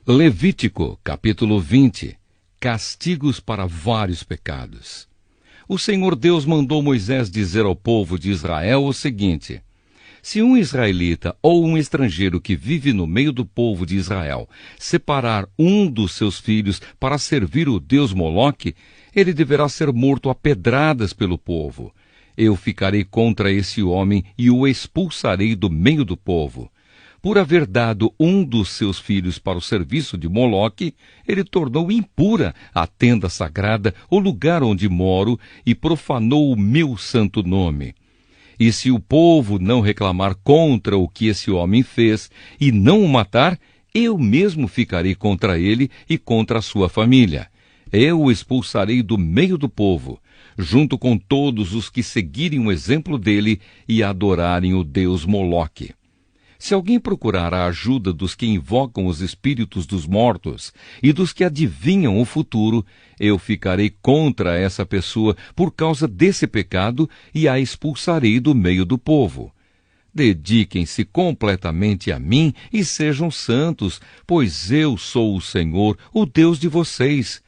Levítico, capítulo 20. Castigos para vários pecados. O Senhor Deus mandou Moisés dizer ao povo de Israel o seguinte: se um israelita ou um estrangeiro que vive no meio do povo de Israel separar um dos seus filhos para servir o deus Moloque, ele deverá ser morto a pedradas pelo povo. Eu ficarei contra esse homem e o expulsarei do meio do povo. Por haver dado um dos seus filhos para o serviço de Moloque, ele tornou impura a tenda sagrada, o lugar onde moro, e profanou o meu santo nome. E se o povo não reclamar contra o que esse homem fez e não o matar, eu mesmo ficarei contra ele e contra a sua família. Eu o expulsarei do meio do povo, junto com todos os que seguirem o exemplo dele e adorarem o deus Moloque. Se alguém procurar a ajuda dos que invocam os espíritos dos mortos e dos que adivinham o futuro, eu ficarei contra essa pessoa por causa desse pecado e a expulsarei do meio do povo. Dediquem-se completamente a mim e sejam santos, pois eu sou o Senhor, o Deus de vocês.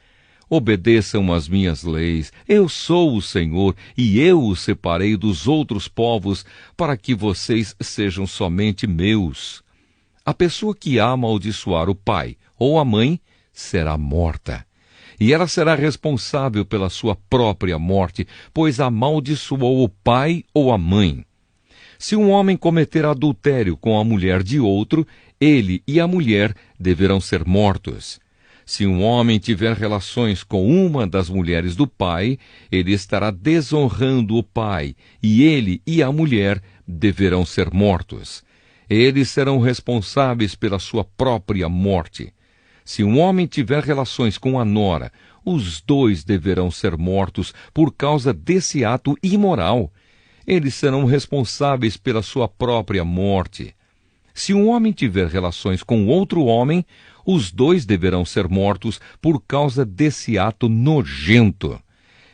Obedeçam às minhas leis, eu sou o Senhor, e eu os separei dos outros povos, para que vocês sejam somente meus. A pessoa que amaldiçoar o pai ou a mãe será morta, e ela será responsável pela sua própria morte, pois amaldiçoou o pai ou a mãe. Se um homem cometer adultério com a mulher de outro, ele e a mulher deverão ser mortos. Se um homem tiver relações com uma das mulheres do pai, ele estará desonrando o pai, e ele e a mulher deverão ser mortos. Eles serão responsáveis pela sua própria morte. Se um homem tiver relações com a nora, os dois deverão ser mortos por causa desse ato imoral. Eles serão responsáveis pela sua própria morte. Se um homem tiver relações com outro homem, os dois deverão ser mortos por causa desse ato nojento.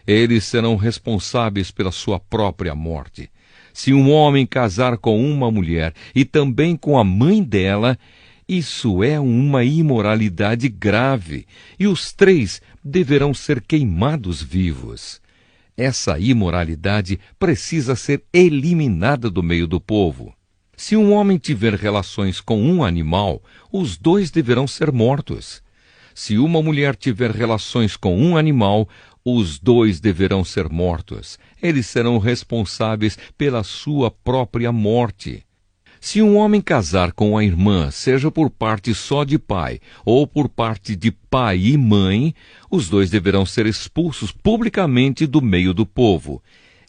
Eles serão responsáveis pela sua própria morte. Se um homem casar com uma mulher e também com a mãe dela, isso é uma imoralidade grave, e os três deverão ser queimados vivos. Essa imoralidade precisa ser eliminada do meio do povo. Se um homem tiver relações com um animal, os dois deverão ser mortos. Se uma mulher tiver relações com um animal, os dois deverão ser mortos. Eles serão responsáveis pela sua própria morte. Se um homem casar com a irmã, seja por parte só de pai ou por parte de pai e mãe, os dois deverão ser expulsos publicamente do meio do povo.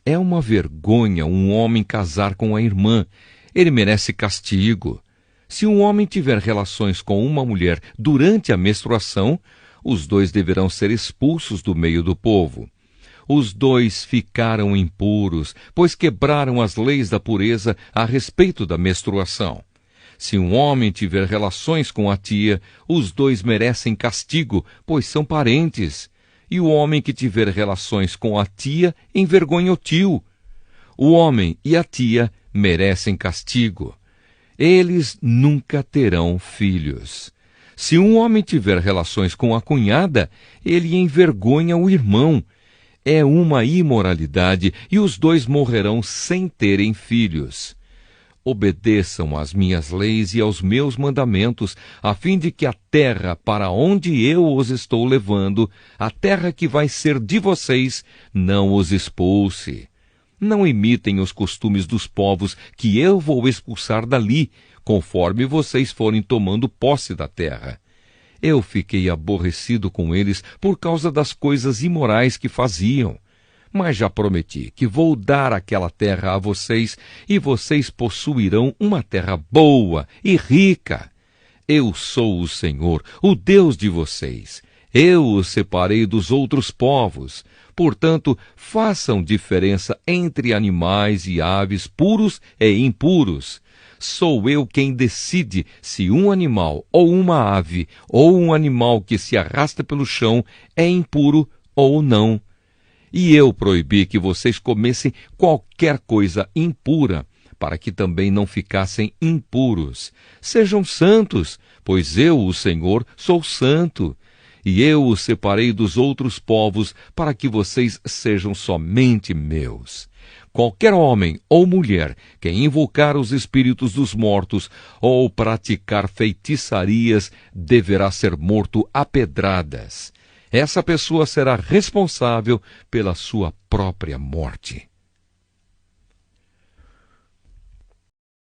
É uma vergonha um homem casar com a irmã. Ele merece castigo. Se um homem tiver relações com uma mulher durante a menstruação, os dois deverão ser expulsos do meio do povo. Os dois ficaram impuros, pois quebraram as leis da pureza a respeito da menstruação. Se um homem tiver relações com a tia, os dois merecem castigo, pois são parentes. E o homem que tiver relações com a tia envergonha o tio. O homem e a tia merecem castigo. Eles nunca terão filhos. Se um homem tiver relações com a cunhada, ele envergonha o irmão. É uma imoralidade e os dois morrerão sem terem filhos. Obedeçam às minhas leis e aos meus mandamentos, a fim de que a terra para onde eu os estou levando, a terra que vai ser de vocês, não os expulse. Não imitem os costumes dos povos que eu vou expulsar dali, conforme vocês forem tomando posse da terra. Eu fiquei aborrecido com eles por causa das coisas imorais que faziam. Mas já prometi que vou dar aquela terra a vocês, e vocês possuirão uma terra boa e rica. Eu sou o Senhor, o Deus de vocês. Eu os separei dos outros povos. Portanto, façam diferença entre animais e aves puros e impuros. Sou eu quem decide se um animal ou uma ave ou um animal que se arrasta pelo chão é impuro ou não. E eu proibi que vocês comessem qualquer coisa impura, para que também não ficassem impuros. Sejam santos, pois eu, o Senhor, sou santo. E eu os separei dos outros povos, para que vocês sejam somente meus. Qualquer homem ou mulher que invocar os espíritos dos mortos ou praticar feitiçarias deverá ser morto a pedradas. Essa pessoa será responsável pela sua própria morte.